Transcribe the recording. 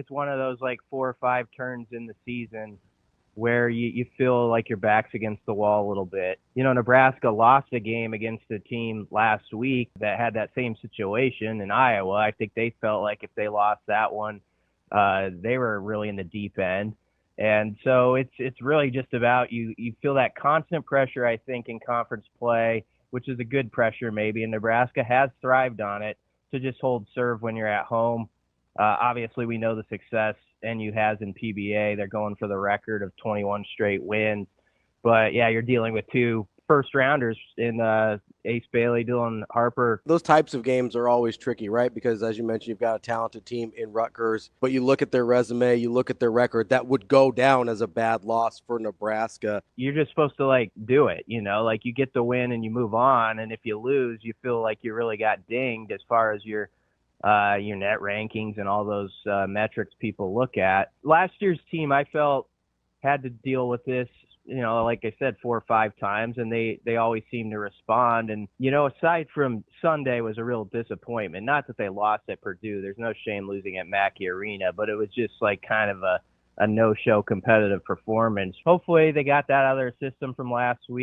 it's one of those like 4 or 5 turns in the season where you feel like your back's against the wall a little bit. Nebraska lost a game against a team last week that had that same situation in Iowa. I think they felt like if they lost that one, they were really in the deep end. And so it's really just about you feel that constant pressure, I think, in conference play, which is a good pressure maybe, and Nebraska has thrived on it, to just hold serve when you're at home. Obviously, we know the success NU has in PBA. They're going for the record of 21 straight wins. But, yeah, you're dealing with 2 first-rounders in Ace Bailey, Dylan Harper. Those types of games are always tricky, right? Because, as you mentioned, you've got a talented team in Rutgers, but you look at their resume, you look at their record, that would go down as a bad loss for Nebraska. You're just supposed to, do it, Like, you get the win and you move on, and if you lose, you feel like you really got dinged as far as your net rankings and all those metrics people look at. Last year's team, I felt, had to deal with this, like I said, 4 or 5 times, and they always seem to respond. And, aside from Sunday was a real disappointment. Not that they lost at Purdue. There's no shame losing at Mackey Arena, but it was just like kind of a no-show competitive performance. Hopefully they got that out of their system from last week.